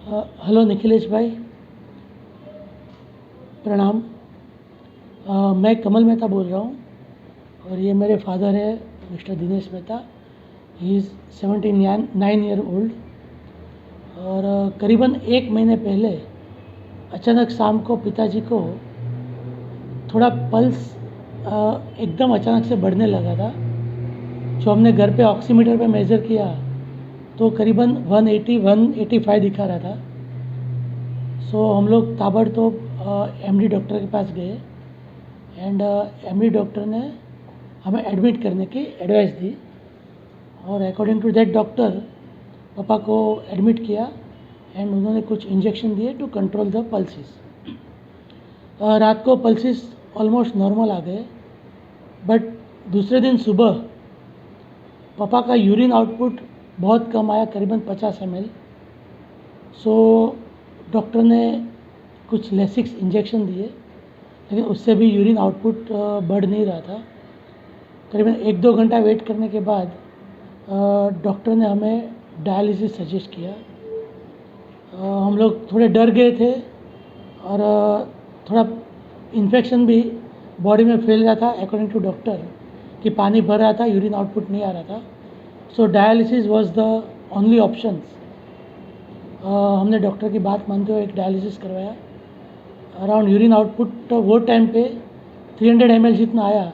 Hello Nikhilesh भाई, प्रणाम। मैं कमल मेहता बोल रहा हूँ और ये मेरे फादर है mister Dinesh Mehta. He is 79 year old. और करीबन 1 महीने पहले अचानक शाम को पिताजी को थोड़ा पल्स एकदम अचानक से बढ़ने लगा था। जो हमने घर पे ऑक्सीमीटर पे मेज़र किया तो करीबन 180-185 दिखा रहा था। सो हम लोग ताबड़तोड़ एमडी डॉक्टर के पास गए एंड एमडी डॉक्टर ने हमें एडमिट करने की एडवाइस दी और अकॉर्डिंग टू दैट डॉक्टर पापा को एडमिट किया एंड उन्होंने कुछ इंजेक्शन दिए टू कंट्रोल द पल्सेस। रात को पल्सेस ऑलमोस्ट नॉर्मल आ गए, बट दूसरे दिन सुबह पापा का यूरिन आउटपुट बहुत कम आया, करीबन 50 ml। सो डॉक्टर ने कुछ लेसिक्स इंजेक्शन दिए, लेकिन उससे भी यूरिन आउटपुट बढ़ नहीं रहा था। करीबन 1-2 घंटा वेट करने के बाद डॉक्टर ने हमें डायलिसिस सजेस्ट किया। हम लोग थोड़े डर गए थे और थोड़ा इन्फेक्शन भी बॉडी में फैल रहा था अकॉर्डिंग टू डॉक्टर, कि पानी भर रहा था, यूरिन आउटपुट नहीं आ रहा था। So dialysis was the only options. हमने डॉक्टर की बात मानते हुए एक डायलिसिस करवाया। अराउंड यूरिन आउटपुट वो टाइम पे 300 ml जितना आया,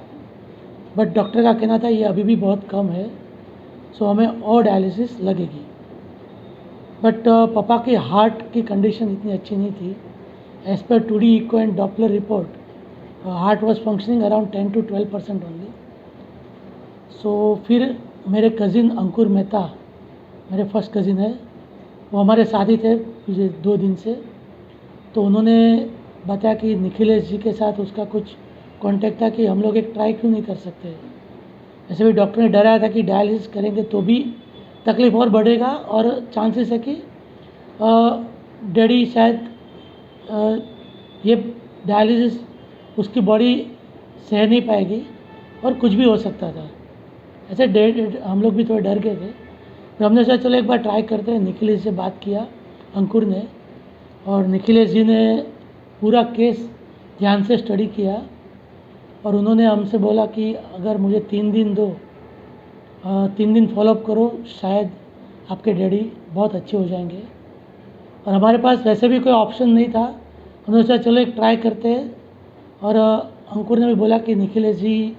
बट डॉक्टर का कहना था ये अभी भी बहुत कम है, सो हमें और डायलिसिस लगेगी। बट पापा के हार्ट की कंडीशन इतनी अच्छी नहीं थी। As per 2D echo and Doppler report heart was functioning around 10-12% only. So फिर मेरे कज़िन अंकुर मेहता, मेरे फर्स्ट कज़िन है, वो हमारे साथ ही थे पिछले 2 दिन से। तो उन्होंने बताया कि निखिलेश जी के साथ उसका कुछ कांटेक्ट था कि हम लोग एक ट्राई क्यों नहीं कर सकते। ऐसे भी डॉक्टर ने डराया था कि डायलिसिस करेंगे तो भी तकलीफ और बढ़ेगा और चांसेस है कि डैडी शायद ये डायलिसिस उसकी बॉडी सह नहीं पाएगी और कुछ भी हो सकता था। ऐसे हम लोग भी थोड़े डर गए थे। तो हमने सोचा चलो एक बार ट्राई करते हैं। निखिलेश से बात किया अंकुर ने, और निखिलेश जी ने पूरा केस ध्यान से स्टडी किया और उन्होंने हमसे बोला कि अगर मुझे 3 दिन दो, 3 दिन फॉलोअप करो, शायद आपके डैडी बहुत अच्छे हो जाएंगे। और हमारे पास वैसे भी कोई ऑप्शन नहीं था। हमने सोचा चलो एक ट्राई करते हैं। और अंकुर ने भी बोला कि निखिलेश जी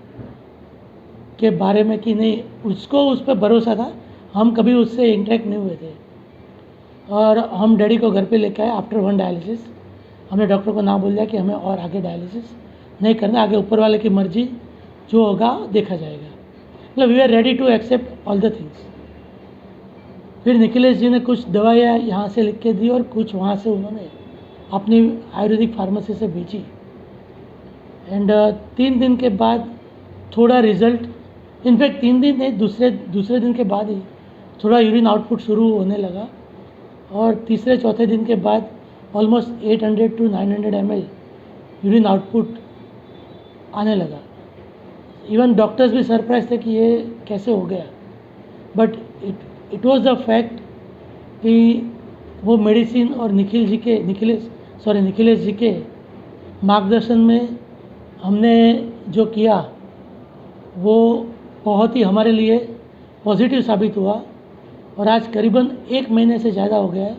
के बारे में कि नहीं, उसको उस पर भरोसा था, हम कभी उससे इंटरेक्ट नहीं हुए थे। और हम डैडी को घर पे लेके आए आफ्टर 1 डायलिसिस। हमने डॉक्टर को ना बोल दिया कि हमें और आगे डायलिसिस नहीं करना, आगे ऊपर वाले की मर्जी, जो होगा देखा जाएगा। मतलब we are ready to accept all the things. फिर निखिलेश जी ने कुछ दवाइयाँ यहाँ से लिख के दी और कुछ वहाँ से उन्होंने अपनी आयुर्वेदिक फार्मेसी से भेजी। एंड 3 दिन के बाद थोड़ा रिजल्ट, इनफैक्ट 3 दिन नहीं, दूसरे दिन के बाद ही थोड़ा यूरिन आउटपुट शुरू होने लगा और तीसरे चौथे दिन के बाद ऑलमोस्ट 800-900 ml यूरिन आउटपुट आने लगा। इवन डॉक्टर्स भी सरप्राइज थे कि ये कैसे हो गया। But it was the fact कि वो मेडिसिन और निखिलेश जी के मार्गदर्शन में हमने जो किया वो बहुत ही हमारे लिए पॉजिटिव साबित हुआ। और आज करीबन 1 महीने से ज़्यादा हो गया है।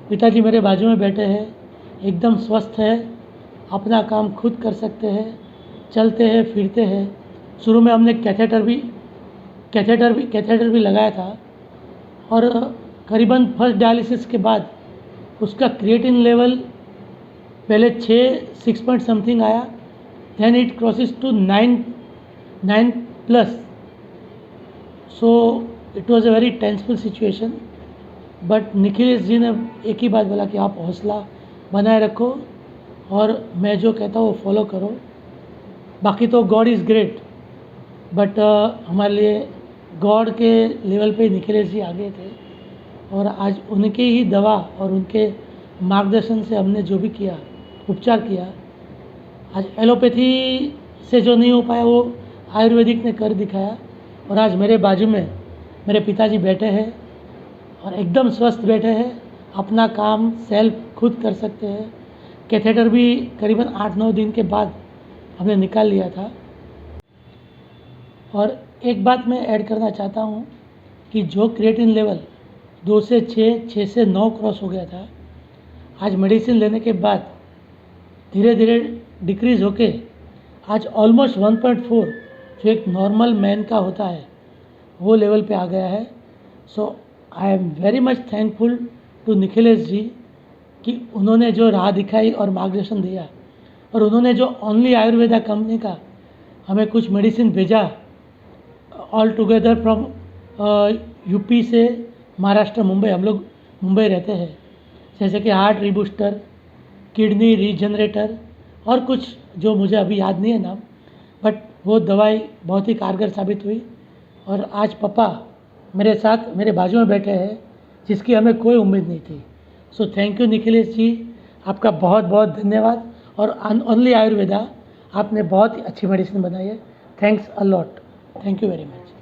पिताजी मेरे बाजू में बैठे हैं, एकदम स्वस्थ है, अपना काम खुद कर सकते हैं, चलते हैं, फिरते हैं। शुरू में हमने कैथेटर भी लगाया था और करीबन फर्स्ट डायलिसिस के बाद उसका क्रिएटिन लेवल पहले 6 पॉइंट समथिंग आया, then it crosses to 9+। So it was a very tenseful situation. But Nikhilesh ji ने एक ही बात बोला कि आप हौसला बनाए रखो और मैं जो कहता हूँ वो फॉलो करो। बाकी तो गॉड इज़ ग्रेट, बट हमारे लिए गॉड के लेवल पे निखिलेश जी आगे थे। और आज उनके ही दवा और उनके मार्गदर्शन से हमने जो भी किया, उपचार किया, आज एलोपैथी से जो नहीं हो पाया वो आयुर्वेदिक ने कर दिखाया। और आज मेरे बाजू में मेरे पिताजी बैठे हैं और एकदम स्वस्थ बैठे हैं अपना काम सेल्फ खुद कर सकते हैं। कैथेटर भी करीबन 8-9 दिन के बाद हमने निकाल लिया था। और एक बात मैं ऐड करना चाहता हूँ कि जो क्रिएटिन लेवल 2 से 6, 6 से 9 क्रॉस हो गया था, आज मेडिसिन लेने के बाद धीरे धीरे डिक्रीज़ होके आज ऑलमोस्ट 1.4 जो एक नॉर्मल मैन का होता है वो लेवल पे आ गया है। So I am very much thankful to Nikhilesh ji कि उन्होंने जो राह दिखाई और मार्गदर्शन दिया, और उन्होंने जो ओनली आयुर्वेदा कंपनी का हमें कुछ मेडिसिन भेजा ऑल टुगेदर फ्रॉम यूपी से महाराष्ट्र, मुंबई, हम लोग मुंबई रहते हैं, जैसे कि हार्ट रीबूस्टर, किडनी रीजनरेटर और कुछ जो मुझे अभी याद नहीं है नाम, बट वो दवाई बहुत ही कारगर साबित हुई। और आज पापा मेरे साथ मेरे बाजू में बैठे हैं जिसकी हमें कोई उम्मीद नहीं थी। सो थैंक यू निखिलेश जी, आपका बहुत बहुत धन्यवाद। और ओनली आयुर्वेदा आपने बहुत ही अच्छी मेडिसिन बनाई है। Thanks a lot, thank you very much.